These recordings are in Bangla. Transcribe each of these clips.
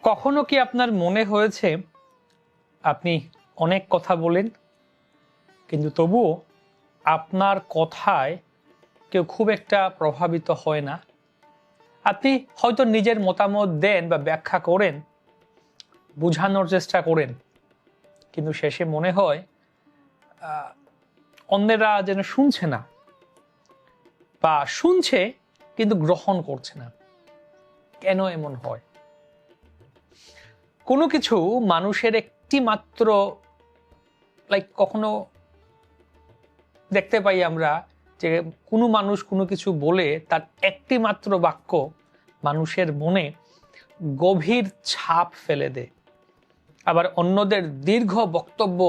কখনো কি আপনার মনে হয়েছে আপনি অনেক কথা বলেন, কিন্তু তবুও আপনার কথায় কেউ খুব একটা প্রভাবিত হয় না? আপনি হয়তো নিজের মতামত দেন বা ব্যাখ্যা করেন, বোঝানোর চেষ্টা করেন, কিন্তু শেষে মনে হয় অন্যেরা যেন শুনছে না, বা শুনছে কিন্তু গ্রহণ করছে না। কেন এমন হয়? কোনো কিছু মানুষের একটি মাত্র কখনো দেখতে পাই আমরা যে কোনো মানুষ কোনো কিছু বলে তার একটি মাত্র বাক্য মানুষের মনে গভীর ছাপ ফেলে দেয়, আবার অন্যদের দীর্ঘ বক্তব্য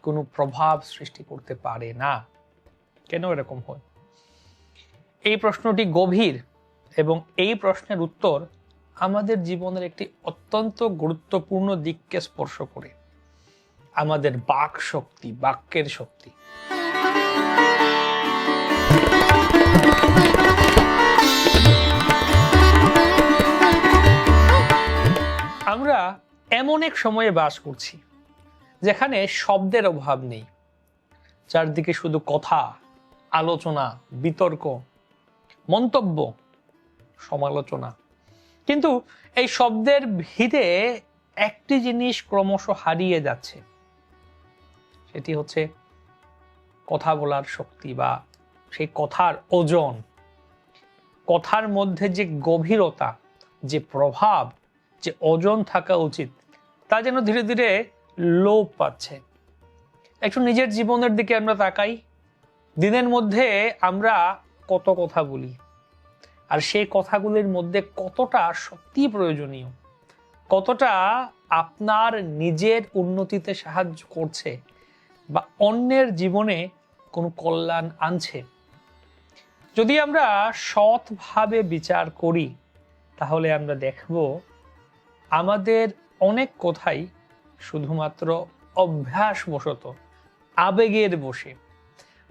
কোনো প্রভাব সৃষ্টি করতে পারে না। কেন এরকম হয়? এই প্রশ্নটি গভীর, এবং এই প্রশ্নের উত্তর আমাদের জীবনের একটি অত্যন্ত গুরুত্বপূর্ণ দিককে স্পর্শ করে, আমাদের বাক শক্তি, বাক্যের শক্তি। আমরা এমন এক সময়ে বাস করছি যেখানে শব্দের অভাব নেই, চারদিকে শুধু কথা, আলোচনা, বিতর্ক, মন্তব্য, সমালোচনা। কিন্তু এই শব্দের ভিড়ে একটি জিনিস ক্রমশ হারিয়ে যাচ্ছে, সেটি হচ্ছে কথা বলার শক্তি, বা সেই কথার ওজন, কথার মধ্যে যে গভীরতা, যে প্রভাব, যে ওজন থাকা উচিত, তা যেন ধীরে ধীরে লোপ পাচ্ছে। একটু নিজের জীবনের দিকে আমরা তাকাই। দিনের মধ্যে আমরা কত কথা বলি, আর সেই কথাগুলির মধ্যে কতটা সত্যি প্রয়োজনীয়, কতটা আপনার নিজের উন্নতিতে সাহায্য করছে বা অন্যের জীবনে কোনো কল্যাণ আনছে। যদি আমরা সৎভাবে বিচার করি, তাহলে আমরা দেখব আমাদের অনেক কথাই শুধুমাত্র অভ্যাসবশত, আবেগের বশে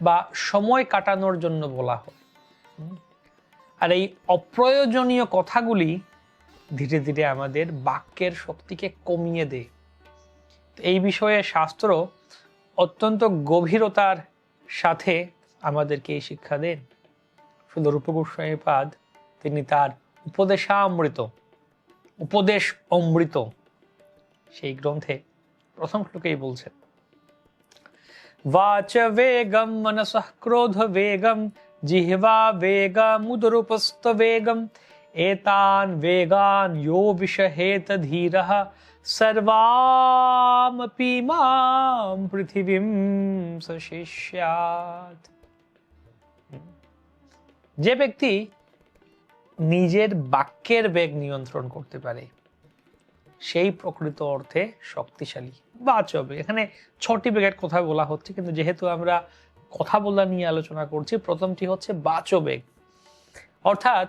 বা সময় কাটানোর জন্য বলা হয়। আর এই অপ্রয়োজনীয় কথাগুলি ধীরে ধীরে আমাদের বাক্যের শক্তিকে কমিয়ে দেয়। এই বিষয়ে শাস্ত্র অত্যন্ত গভীরতার সাথে আমাদেরকে এই শিক্ষা দেন। শুধু রূপ গোস্বামীপাদ তিনি তার উপদেশামৃত, উপদেশ অমৃত সেই গ্রন্থে প্রথম শ্লোকেই বলছেন, वाच वेगम मनसः क्रोध वेगम जिह्वा वेगमुदरूपस्थ वेगम एतान वेगान यो विषहेत धीरः सर्वामपि मां पृथिवीं सशिष्यात्। যে ব্যক্তি নিজের বাক্যের বেগ নিয়ন্ত্রণ করতে পারে, সেই প্রকৃত অর্থে শক্তিশালী। বাচবে এখানে 6টি বেগের কথা বলা হচ্ছে, কিন্তু যেহেতু আমরা কথা বলা নিয়ে আলোচনা করছি, প্রথমটি হচ্ছে বাচবেগ, অর্থাৎ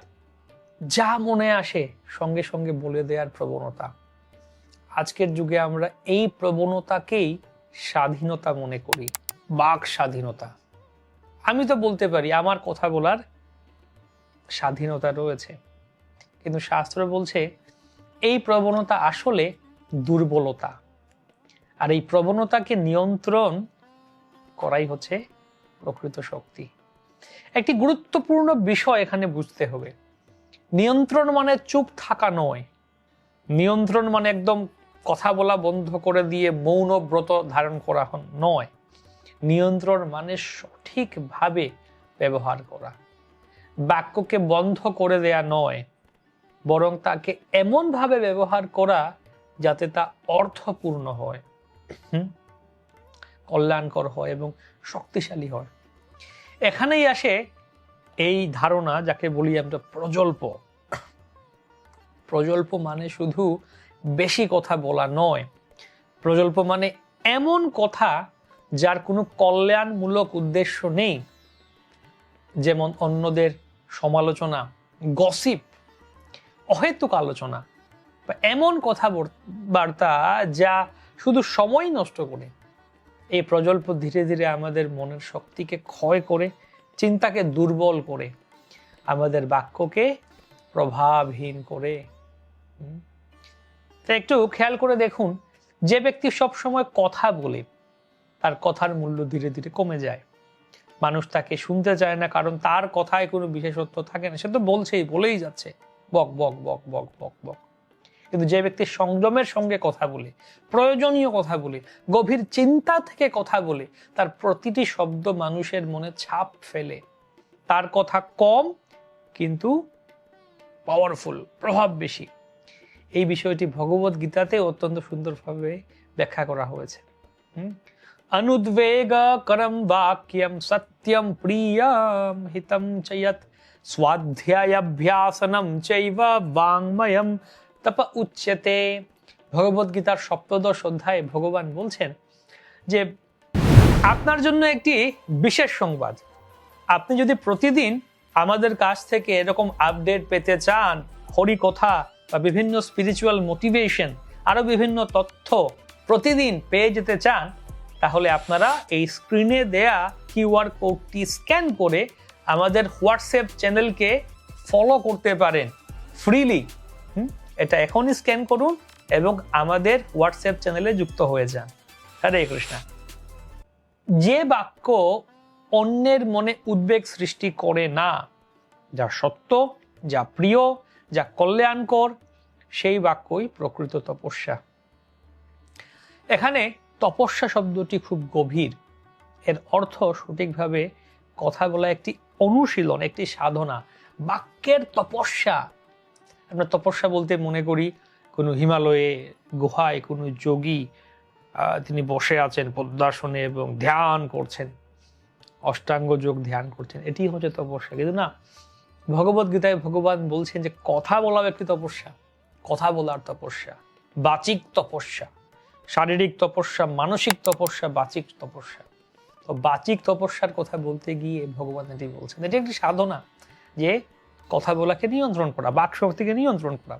যা মনে আসে সঙ্গে সঙ্গে বলে দেওয়ার প্রবণতা। আজকের যুগে আমরা এই প্রবণতাকেই স্বাধীনতা মনে করি, বাক স্বাধীনতা। আমি তো বলতে পারি, আমার কথা বলার স্বাধীনতা রয়েছে, কিন্তু শাস্ত্র বলছে এই প্রবণতা আসলে দুর্বলতা, আর এই প্রবণতাকে নিয়ন্ত্রণ করাই হচ্ছে প্রকৃত শক্তি। একটি গুরুত্বপূর্ণ বিষয় এখানে বুঝতে হবে, নিয়ন্ত্রণ মানে চুপ থাকা নয়, নিয়ন্ত্রণ মানে একদম কথা বলা বন্ধ করে দিয়ে মৌন ব্রত ধারণ করা নয়। নিয়ন্ত্রণ মানে সঠিকভাবে ব্যবহার করা, বাক্যকে বন্ধ করে দেয়া নয়, বরং তাকে এমন ভাবে ব্যবহার করা যাতে তা অর্থপূর্ণ হয়, কল্যাণকর হয় এবং শক্তিশালী হয়। এখানেই আসে এই ধারণা, যাকে বলি আমরা প্রজল্প। প্রজল্প মানে শুধু বেশি কথা বলা নয়, প্রজল্প মানে এমন কথা যার কোনো কল্যাণমূলক উদ্দেশ্য নেই, যেমন অন্যদের সমালোচনা, গসিপ, অহেতুক আলোচনা, বা এমন কথাবার্তা যা শুধু সময় নষ্ট করে। এই প্রজল্প ধীরে ধীরে আমাদের মনের শক্তিকে ক্ষয় করে, চিন্তাকে দুর্বল করে, আমাদের বাক্যকে প্রভাবহীন করে। তো একটু খেয়াল করে দেখুন, যে ব্যক্তি সব সময় কথা বলে তার কথার মূল্য ধীরে ধীরে কমে যায়। মানুষ তাকে শুনতে চায় না, কারণ তার কথায় কোনো বিশেষত্ব থাকে না, সে তো বলেই যাচ্ছে বক বক বক বক বক বক। কিন্তু যে ব্যক্তি সংযমের সঙ্গে কথা বলে, প্রয়োজনীয় কথা বলে, গভীর চিন্তা থেকে কথা বলে, তার প্রতিটি শব্দ মানুষের মনে ছাপ ফেলে। তার কথা কম কিন্তু পাওয়ারফুল, প্রভাব বেশি। এই বিষয়টি ভগবত গীতাতে অত্যন্ত সুন্দরভাবে ব্যাখ্যা করা হয়েছে। অনুদ্বেগ করম বাক্যম সত্যম প্রিয়ম হিতম চয়ত স্বাধ্যায়াভ্যাসনম চৈব বাংময়ম তপ উচ্যতে। ভগবত গীতার সপ্তদশ অধ্যায়ে ভগবান বলছেন যে আপনার জন্য একটি বিশেষ সংবাদ, আপনি যদি প্রতিদিন আমাদের কাছ থেকে এরকম আপডেট পেতে চান, হরি কথা বা বিভিন্ন স্পিরিচুয়াল মোটিভেশন, আরো বিভিন্ন তথ্য প্রতিদিন পেয়ে যেতে চান, তাহলে আপনারা এই স্ক্রিনে দেয়া কিউআর কোডটি স্ক্যান করে আমাদের হোয়াটসঅ্যাপ চ্যানেলকে ফলো করতে পারেন ফ্রিলি। এটা এখনই স্ক্যান করুন এবং আমাদের হোয়াটসঅ্যাপ চ্যানেলে যুক্ত হয়ে যান। হরে কৃষ্ণ। যে বাক্য অন্যের মনে উদ্বেগ সৃষ্টি করে না, যা সত্য, যা প্রিয়, যা কল্যাণকর, সেই বাক্যই প্রকৃত তপস্যা। এখানে তপস্যা শব্দটি খুব গভীর। এর অর্থ সঠিকভাবে কথা বলা একটি অনুশীলন, একটি সাধনা। বাক্যের তপস্যা, আমরা তপস্যা বলতে মনে করি কোনো হিমালয়ে গুহায় কোনো যোগী তিনি বসে আছেন পদ্মাসনে এবং ধ্যান করছেন, অষ্টাঙ্গ যোগ ধ্যান করছেন, এটি হচ্ছে তপস্যা। কিন্তু না, ভগবত গীতায় ভগবান বলছেন যে কথা বলাও একটি তপস্যা। কথা বলার তপস্যা, বাচিক তপস্যা, শারীরিক তপস্যা, মানসিক তপস্যা, বাচিক তপস্যা। তো বাচিক তপস্যার কথা বলতে গিয়ে ভগবান এটি বলছেন, এটি একটি সাধনা, যে কথা বলাকে নিয়ন্ত্রণ করা, বাক শক্তিকে নিয়ন্ত্রণ করা।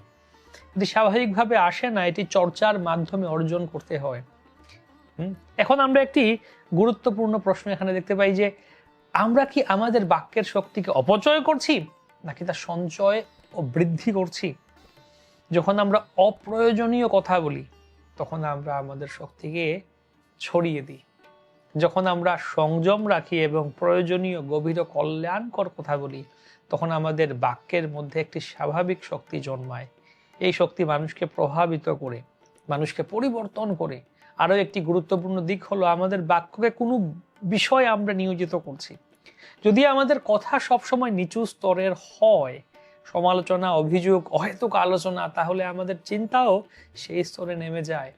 এটি স্বাভাবিকভাবে আসে না, এটি চর্চার মাধ্যমে অর্জন করতে হয়। এখন আমরা একটি গুরুত্বপূর্ণ প্রশ্ন এখানে দেখতে পাই যে আমরা কি আমাদের বাক্যের শক্তিকে অপচয় করছি নাকি তা সঞ্চয় ও বৃদ্ধি করছি? যখন আমরা অপ্রয়োজনীয় কথা বলি তখন আমরা আমাদের শক্তিকে ছড়িয়ে দিই। যখন আমরা সংযম রাখি এবং প্রয়োজনীয় গভীর ও কল্যাণকর কথা বলি তখন আমাদের বাক্যের মধ্যে একটি স্বাভাবিক শক্তি জন্মায়। এই শক্তি মানুষকে প্রভাবিত করে, মানুষকে পরিবর্তন করে। আরো একটি গুরুত্বপূর্ণ দিক হলো আমাদের বাক্যকে কোনো বিষয়ে আমরা নিয়োজিত করছি। যদি আমাদের কথা সবসময় নিচু স্তরের হয়, সমালোচনা, অভিযোগ, অহেতুক আলোচনা, তাহলে আমাদের চিন্তাও সেই স্তরে নেমে যায়।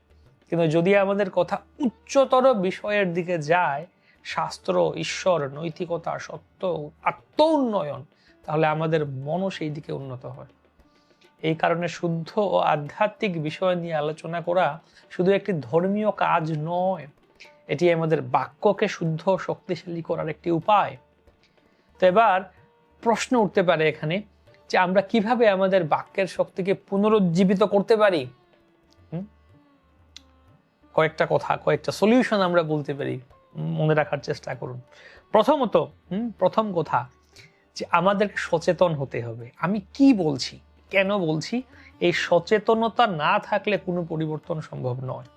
কিন্তু যদি আমাদের কথা উচ্চতর বিষয়ের দিকে যায়, শাস্ত্র, ঈশ্বর, নৈতিকতা, সত্য, আত্ম উন্নয়ন, তাহলে আমাদের মনও সেই দিকে উন্নত হয়। এই কারণে শুদ্ধ ও আধ্যাত্মিক বিষয় নিয়ে আলোচনা করা শুধু একটি ধর্মীয় কাজ নয়, এটি আমাদের বাক্যকে শুদ্ধ ও শক্তিশালী করার একটি উপায়। তো এবার প্রশ্ন উঠতে পারে এখানে যে আমরা কিভাবে আমাদের বাক্যের শক্তিকে পুনরুজ্জীবিত করতে পারি। কয়েকটা সলিউশন আমরা বলতে পারি, মনে রাখার চেষ্টা করুন। প্রথম কথা যে আমাদেরকে সচেতন হতে হবে, আমি কি বলছি, কেন বলছি। এই সচেতনতা না থাকলে কোনো পরিবর্তন সম্ভব নয়।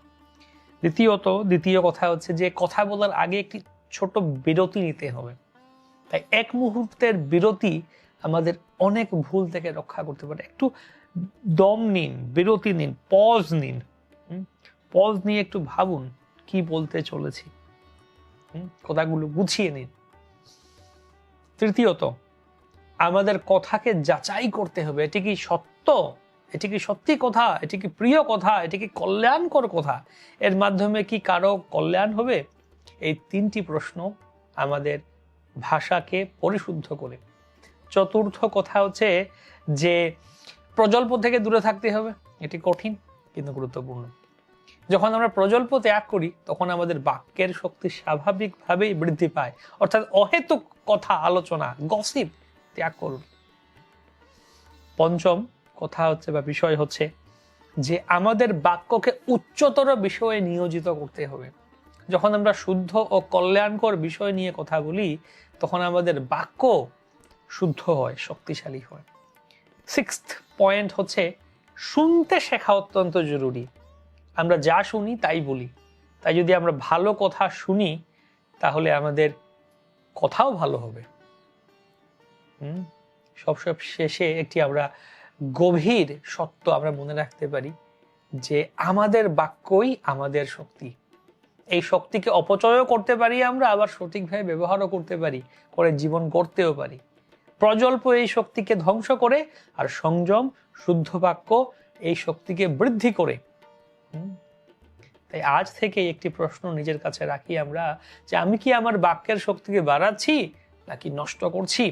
দ্বিতীয় কথা হচ্ছে যে কথা বলার আগে একটি ছোট বিরতি নিতে হবে। তাই এক মুহূর্তের বিরতি আমাদের অনেক ভুল থেকে রক্ষা করতে পারে। একটু দম নিন, বিরতি নিন, পজ নিন। পজ নিয়ে একটু ভাবুন কি বলতে চলেছি, কথাগুলো গুছিয়ে নিন। তৃতীয়ত, আমাদের কথাকে যাচাই করতে হবে, এটি কি সত্য, এটি কি সত্যি কথা, এটি কি প্রিয় কথা, এটি কি কল্যাণকর কথা, এর মাধ্যমে কি কারো কল্যাণ হবে। এই তিনটি প্রশ্ন আমাদের ভাষাকে পরিশুদ্ধ করে। চতুর্থ কথা হচ্ছে যে প্রজল্প থেকে দূরে থাকতে হবে। এটি কঠিন কিন্তু গুরুত্বপূর্ণ। যখন আমরা প্রজল্প ত্যাগ করি তখন আমাদের বাক্যের শক্তি স্বাভাবিকভাবেই বৃদ্ধি পায়। অর্থাৎ অহেতুক কথা, আলোচনা, গসিপ ত্যাগ করুন। পঞ্চম কথা হচ্ছে বা বিষয় হচ্ছে যে আমাদের বাক্যকে উচ্চতর বিষয়ে নিয়োজিত করতে হবে। যখন আমরা শুদ্ধ ও কল্যাণকর বিষয় নিয়ে কথা বলি তখন আমাদের বাক্য শুদ্ধ হয়, শক্তিশালী হয়। সিক্সথ পয়েন্ট হচ্ছে শুনতে শেখা অত্যন্ত জরুরি। আমরা যা শুনি তাই বলি, তাই যদি আমরা ভালো কথা শুনি তাহলে আমাদের কথাও ভালো হবে। সব শেষে একটি আমরা গভীর সত্য আমরা মনে রাখতে পারি যে আমাদের বাক্যই আমাদের শক্তি। এই শক্তিকে অপচয়ও করতে পারি আমরা, আবার সঠিকভাবে ব্যবহারও করতে পারি, করে জীবন গড়তেও পারি। প্রজল্প এই শক্তিকে ধ্বংস করে, আর সংযম শুদ্ধ বাক্য এই শক্তিকে বৃদ্ধি করে। তাই আজ থেকে একটি প্রশ্ন নিজের কাছে রাখি আমরা, যে আমি কি আমার বাক্যের শক্তিকে বাড়াচ্ছি নাকি নষ্ট করছি?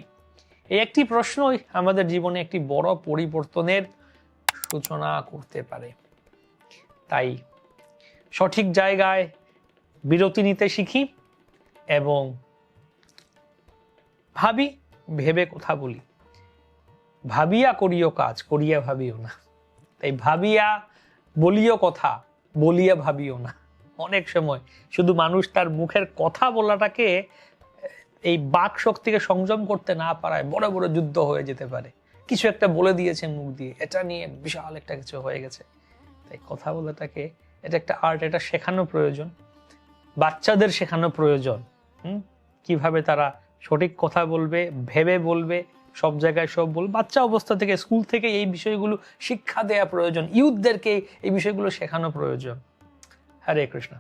এই একটি প্রশ্নই আমাদের জীবনে একটি বড় পরিবর্তনের সূচনা করতে পারে। তাই সঠিক জায়গায় বিরতি নিতে শিখি এবং ভাবি, ভেবে কথা বলি। ভাবিয়া করিও কাজ, করিয়া ভাবিও না। তাই ভাবিয়া বলিও কথা, বলিয়া ভাবিও না। অনেক সময় শুধু মানুষ তার মুখের কথা বলাটাকে, এই বাক শক্তিকে সংযম করতে না পারায় বড় বড় যুদ্ধ হয়ে যেতে পারে। কিছু একটা বলে দিয়েছে মুখ দিয়ে, এটা নিয়ে বিশাল একটা কিছু হয়ে গেছে। তাই কথা বলাটাকে, এটা একটা আর্ট, এটা শেখানো প্রয়োজন, বাচ্চাদের শেখানো প্রয়োজন। কিভাবে তারা সঠিক কথা বলবে, ভেবে বলবে, সব জায়গায় সব বলবে। বাচ্চা অবস্থা থেকে, স্কুল থেকে এই বিষয়গুলো শিক্ষা দেওয়া প্রয়োজন, ইউথদেরকে এই বিষয়গুলো শেখানো প্রয়োজন। হরে কৃষ্ণ।